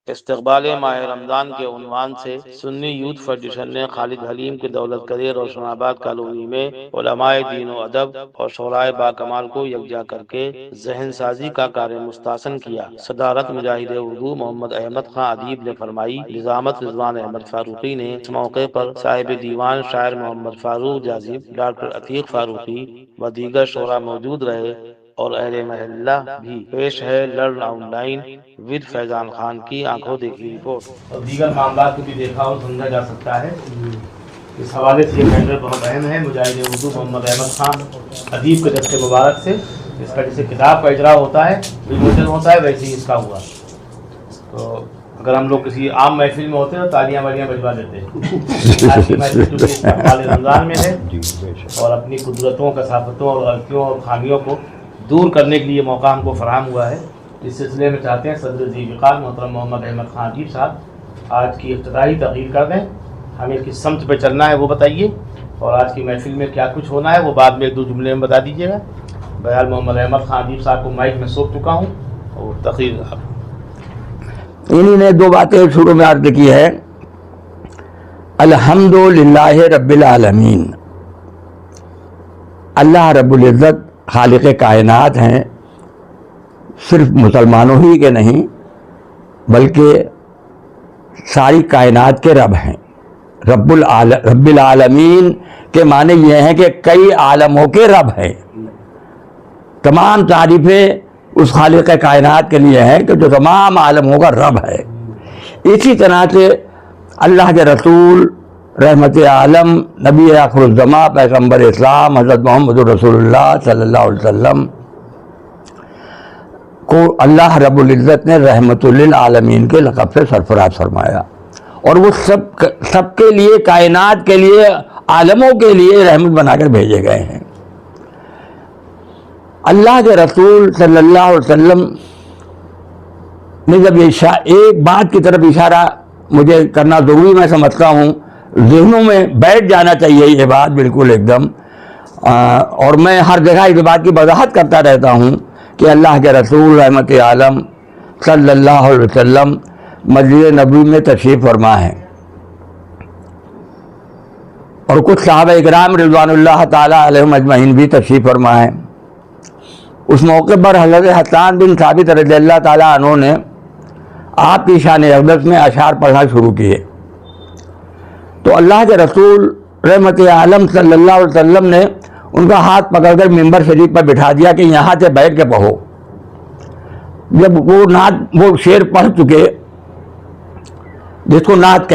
استقبال ماہ رمضان کے عنوان سے سنی یوتھ فیڈریشن نے خالد حلیم کے دولت کرے روشن آباد کالونی میں علماء دین و ادب اور شعراء باکمال کو یکجا کر کے ذہن سازی کا کار مستحسن کیا۔ صدارت مجاہد اردو محمد احمد خان ادیب نے فرمائی۔ نظامت رضوان احمد فاروقی نے۔ اس موقع پر صاحب دیوان شاعر محمد فاروق جاذب، ڈاکٹر عتیق فاروقی و دیگر شعراء موجود رہے اور اہل محلہ بھی۔ پیش ہے لرن آن لائن ود فیضان خان کی آنکھوں دیکھی رپورٹ۔ اور دیگر معاملات کو بھی دیکھا اور سمجھا جا سکتا ہے۔ اس حوالے سے یہ مینڈر بہت اہم ہے۔ مجاہد اردو محمد احمد خان ادیب کے دست مبارک سے اس کا جیسے کتاب کا اجرا ہوتا ہے، وموچن ہوتا ہے، ویسے ہی اس کا ہوا۔ تو اگر ہم لوگ کسی عام محفل میں ہوتے ہیں تو تالیاں والیاں بجوا دیتے ہیں۔ آج کی محفل چونکہ استقبال رمضان میں ہے اور اپنی قدرتوں، کثافتوں اور غلطیوں اور خامیوں کو دور کرنے کے لیے موقع ہم کو فراہم ہوا ہے۔ اس سلسلے میں چاہتے ہیں صدر ذی وقار محترم محمد احمد خان ادیب صاحب آج کی افتتاحی تقریر کر دیں۔ ہمیں کس سمت پہ چلنا ہے وہ بتائیے، اور آج کی محفل میں کیا کچھ ہونا ہے وہ بعد میں ایک دو جملے میں بتا دیجیے گا۔ بہرحال محمد احمد خان ادیب صاحب کو مائک میں سونپ چکا ہوں اور تقریر انہی نے دو باتیں شروع میں عرض کی ہے۔ الحمدللہ رب العالمین، اللہ رب العزت خالق کائنات ہیں، صرف مسلمانوں ہی کے نہیں بلکہ ساری کائنات کے رب ہیں۔ رب العالمین کے معنی یہ ہیں کہ کئی عالموں کے رب ہیں۔ تمام تعریفیں اس خالق کائنات کے لیے ہیں کہ جو تمام عالموں کا رب ہے۔ اسی طرح سے اللہ کے رسول رحمت عالم نبی آخر الزماں پیغمبر اسلام حضرت محمد رسول اللہ صلی اللہ علیہ وسلم کو اللہ رب العزت نے رحمت للعالمین کے لقب سے سرفراز فرمایا، اور وہ سب کے لیے، کائنات کے لیے، عالموں کے لیے رحمت بنا کر بھیجے گئے ہیں۔ اللہ کے رسول صلی اللہ علیہ وسلم نے جب ایک بات کی طرف اشارہ مجھے کرنا ضروری میں سمجھتا ہوں، ذہنوں میں بیٹھ جانا چاہیے یہ بات بالکل ایک دم، اور میں ہر جگہ اس بات کی وضاحت کرتا رہتا ہوں کہ اللہ کے رسول رحمت عالم صلی اللہ علیہ وسلم مسجد نبوی میں تشریف فرما ہے، اور کچھ صحابہ اکرام رضوان اللہ تعالیٰ علیہم اجمعین بھی تشریف فرما ہے۔ اس موقع پر حضرت حسان بن ثابت رضی اللہ تعالیٰ عنہ نے آپ کی شان اقدس میں اشعار پڑھنا شروع کیے، تو اللہ کے رسول رحمت عالم صلی اللہ علیہ وسلم نے ان کا ہاتھ پکڑ کر ممبر شریف پر بٹھا دیا کہ یہاں سے بیٹھ کے پڑھو۔ جب وہ شعر پڑھ چکے، جس کو نعت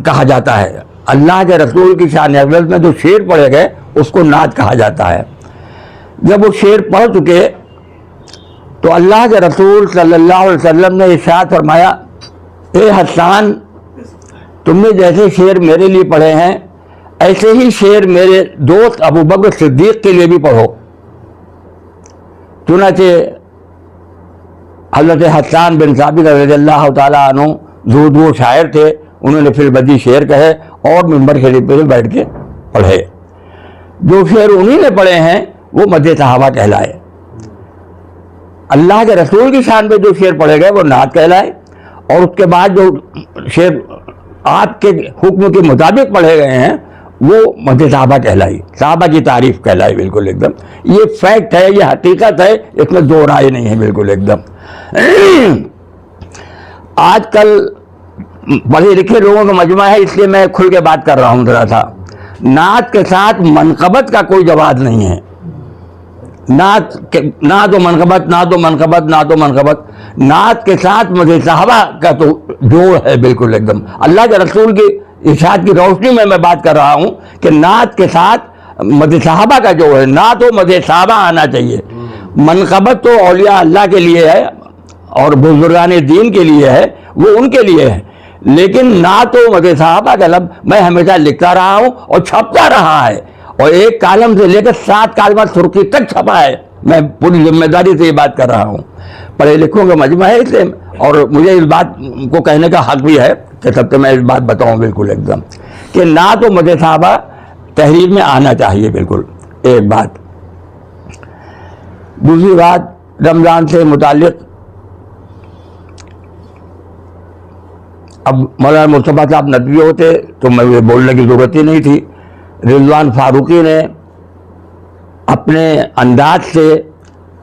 کہا جاتا ہے، اللہ کے رسول کی شان اقدس میں جو شعر پڑھے گئے اس کو نعت کہا جاتا ہے۔ جب وہ شعر پڑھ چکے تو اللہ کے رسول صلی اللہ علیہ وسلم نے ارشاد فرمایا، اے حسان، تم نے جیسے شعر میرے لیے پڑھے ہیں ایسے ہی شعر میرے دوست ابو بکر صدیق کے لیے بھی پڑھو۔ چنانچہ حضرت حسان بن ثابت رضی اللہ تعالیٰ عنہ زہد و شاعر تھے، انہوں نے فی البدیہہ شعر کہے اور ممبر شریف پہ بیٹھ کے پڑھے۔ جو شعر انہی نے پڑھے ہیں وہ مدح صحابہ کہلائے۔ اللہ کے رسول کی شان پہ جو شعر پڑھے گئے وہ نعت کہلائے، اور اس کے بعد جو شعر آپ کے حکم کے مطابق پڑھے گئے ہیں وہ مدح صحابہ کہلائی، صحابہ کی تعریف کہلائی۔ بالکل ایک دم یہ فیکٹ ہے، یہ حقیقت ہے، اس میں دو رائے نہیں ہے، بالکل ایک دم۔ آج کل پڑھے لکھے لوگوں کا مجمع ہے، اس لیے میں کھل کے بات کر رہا ہوں ذرا سا۔ نعت کے ساتھ منقبت کا کوئی جواز نہیں ہے۔ نہ تو منقبت، نعت کے ساتھ مدح صحابہ کا تو جوڑ ہے بالکل ایک دم۔ اللہ کے رسول کی ارشاد کی روشنی میں بات کر رہا ہوں کہ نعت کے ساتھ مدح صحابہ کا جوڑ ہے، نعت و مدح صحابہ آنا چاہیے۔ منقبت تو اولیاء اللہ کے لیے ہے اور بزرگان دین کے لیے ہے، وہ ان کے لیے ہے، لیکن نعت و مدح صحابہ کا لفظ میں ہمیشہ لکھتا رہا ہوں اور چھپتا رہا ہے، اور ایک کالم سے لے کر 7 کالمات سرخی تک چھپا ہے۔ میں پوری ذمہ داری سے یہ بات کر رہا ہوں، پڑھے لکھوں کا مجمع ہے اس لیے، اور مجھے اس بات کو کہنے کا حق بھی ہے کہ سب سے میں اس بات بتاؤں بالکل ایک دم کہ نعت و مدح صحابہ تحریر میں آنا چاہیے، بالکل ایک بات۔ دوسری بات رمضان سے متعلق اب مولانا مصطفیٰ صاحب ندوی ہوتے تو میں یہ بولنے کی ضرورت ہی نہیں تھی. رضوان فاروقی نے اپنے انداز سے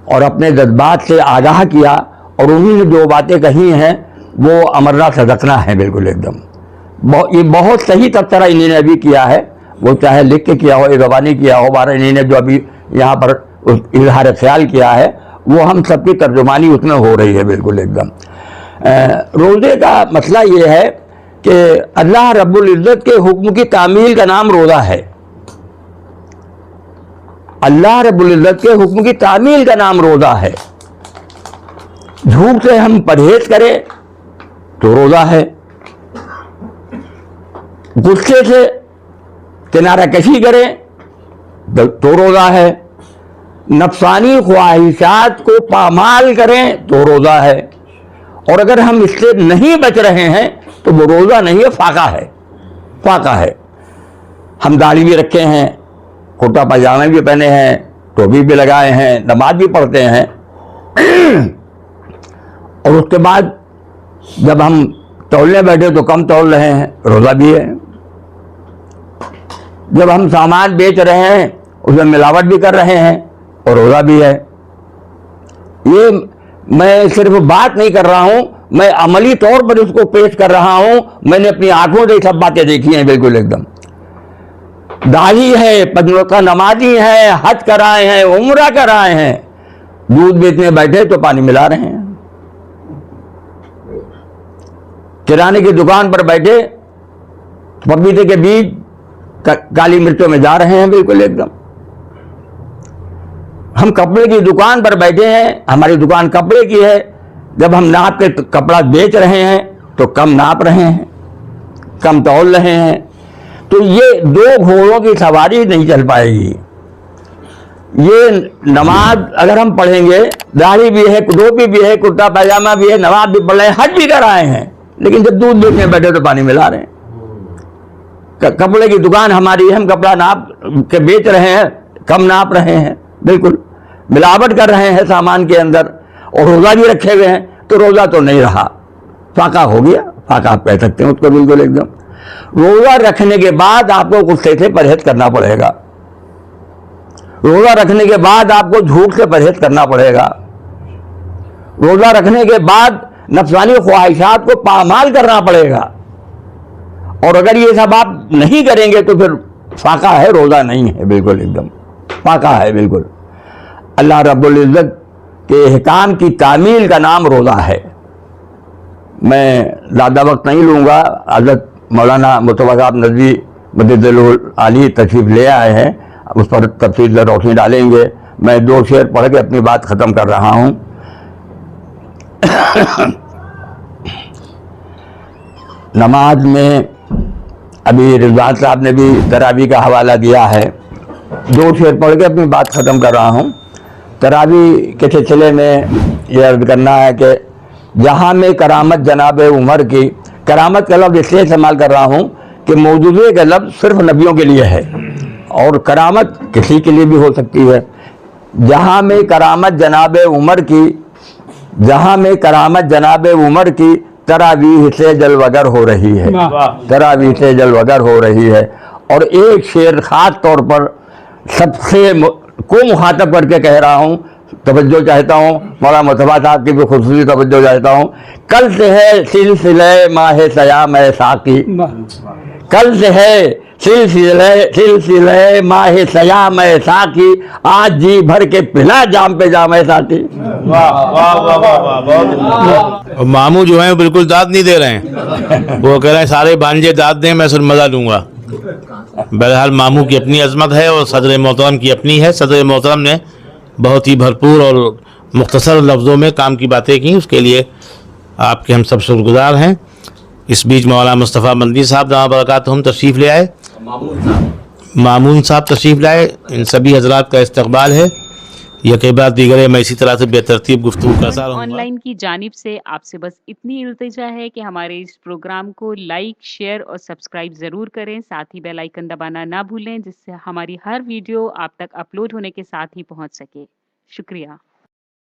اور اپنے جذبات سے آگاہ کیا، اور انہوں نے جو باتیں کہی ہیں وہ امرنا صدقنا ہے بالکل ایک دم. یہ بہت صحیح تبصرہ انہوں نے ابھی کیا ہے، وہ چاہے لکھ کے کیا ہو یا زبانی کیا ہو، بارہ انہوں نے جو ابھی یہاں پر اظہار خیال کیا ہے وہ ہم سب کی ترجمانی اس میں ہو رہی ہے بالکل ایک دم. روزے کا مسئلہ یہ ہے کہ اللہ رب العزت کے حکم کی تعمیل کا نام روزہ ہے. اللہ رب العزت کے حکم کی تعمیل کا نام روزہ ہے. جھوٹ سے ہم پرہیز کریں تو روزہ ہے، غصے سے کنارہ کشی کریں تو روزہ ہے، نفسانی خواہشات کو پامال کریں تو روزہ ہے، اور اگر ہم اس سے نہیں بچ رہے ہیں تو وہ روزہ نہیں ہے، فاقہ ہے. فاقہ ہے. ہم داڑھی بھی رکھے ہیں، کرتا پاجامے بھی پہنے ہیں، ٹوپی بھی لگائے ہیں، نماز بھی پڑھتے ہیں، اور اس کے بعد جب ہم تولنے بیٹھے تو کم تول رہے ہیں، روزہ بھی ہے. جب ہم سامان بیچ رہے ہیں اس میں ملاوٹ بھی کر رہے ہیں اور روزہ بھی ہے. یہ میں صرف بات نہیں کر رہا ہوں، میں عملی طور پر اس کو پیش کر رہا ہوں. میں نے اپنی آنکھوں سے سب باتیں دیکھی ہیں بالکل ایک دم. داڑھی ہے، پنجوں کا نمازی ہے، حج کرائے ہیں، عمرہ کرائے ہیں، دودھ بیچنے بیٹھے تو پانی ملا رہے ہیں. کرانے کی دکان پر بیٹھے پپیتے کے بیج کالی مرچوں میں جا رہے ہیں بالکل ایک دم. ہم کپڑے کی دکان پر بیٹھے ہیں، ہماری دکان کپڑے کی ہے، جب ہم ناپ کے کپڑا بیچ رہے ہیں تو کم ناپ رہے ہیں، کم تول رہے ہیں. تو یہ دو گھوڑوں کی سواری نہیں چل پائے گی. یہ نماز اگر ہم پڑھیں گے، داڑھی بھی ہے، ٹوپی بھی ہے، کرتا پاجامہ بھی ہے، نماز بھی پڑھ رہے ہیں، حج بھی کر آئے ہیں، لیکن جب دودھ بیچنے بیٹھے تو پانی ملا رہے ہیں. کپڑے کی دکان ہماری ہے، ہم کپڑا ناپ کے بیچ رہے ہیں، کم ناپ رہے ہیں، بالکل ملاوٹ کر رہے ہیں سامان کے اندر، اور روزہ بھی رکھے ہوئے ہیں تو روزہ تو نہیں رہا، فاقہ ہو گیا. فاقہ آپ کہہ سکتے ہیں اس کو بالکل ایک دم. روزہ رکھنے کے بعد آپ کو غصے سے پرہیز کرنا پڑے گا. روزہ رکھنے کے بعد آپ کو جھوٹ سے پرہیز کرنا پڑے گا. روزہ رکھنے کے بعد نفسانی خواہشات کو پامال کرنا پڑے گا. اور اگر یہ سب آپ نہیں کریں گے تو پھر فاقہ ہے، روزہ نہیں ہے بالکل ایک دم. فاقہ ہے بالکل. اللہ رب العزت کے احکام کی تعمیل کا نام روزہ ہے. میں زیادہ وقت نہیں لوں گا. حضرت مولانا مصطفیٰ صاحب ندوی مجدد العالی تشریف لے آئے ہیں، اس پر تفصیل سے روشنی ڈالیں گے. میں دو شعر پڑھ کے اپنی بات ختم کر رہا ہوں. نماز میں ابھی رضوان صاحب نے بھی تراویح کا حوالہ دیا ہے. دو شعر پڑھ کے اپنی بات ختم کر رہا ہوں. تراویح کے سلسلے میں یہ عرض کرنا ہے کہ جہاں میں کرامت جناب عمر کی، کرامت کا لفظ اس لیے استعمال کر رہا ہوں کہ موجودے کا لفظ صرف نبیوں کے لیے ہے اور کرامت کسی کے لیے بھی ہو سکتی ہے. جہاں میں کرامت جناب عمر کی، جہاں میں کرامت جناب عمر کی، تراویح سے جلوگر ہو رہی ہے، تراویح سے جلوگر ہو رہی ہے. اور ایک شعر خاص طور پر سب سے کو مخاطب کر کے کہہ رہا ہوں، توجہ چاہتا ہوں، مولانا مصطفیٰ صاحب کی بھی خصوصی توجہ چاہتا ہوں. کل سے ہے سلسلہ ماہ سیام ساقی، کل سے ہے سلسلہ ماہ سیام ساقی، آج جی بھر کے پلا جام پہ جام ساقی. اور ماموں جو ہیں وہ بالکل داد نہیں دے رہے ہیں، وہ کہہ رہے ہیں سارے بانجے داد دیں، میں صرف مزہ لوں گا. بہرحال ماموں کی اپنی عظمت ہے اور صدر محترم کی اپنی ہے. صدر محترم نے بہت ہی بھرپور اور مختصر لفظوں میں کام کی باتیں کی، اس کے لیے آپ کے ہم سب شکر گزار ہیں. اس بیچ مولانا مصطفیٰ مندی صاحب دامہ برکاتہم تشریف لے آئے، مامون صاحب تشریف لائے. ان سبھی حضرات کا استقبال ہے. یہ بات دیگر ہے، میں اسی طرح سے بے ترتیب گفتگو کرتا رہوں گا. آن لائن کی جانب سے آپ سے بس اتنی التجا ہے کہ ہمارے اس پروگرام کو لائک، شیئر اور سبسکرائب ضرور کریں. ساتھ ہی بیل آئیکن دبانا نہ بھولیں، جس سے ہماری ہر ویڈیو آپ تک اپلوڈ ہونے کے ساتھ ہی پہنچ سکے. شکریہ.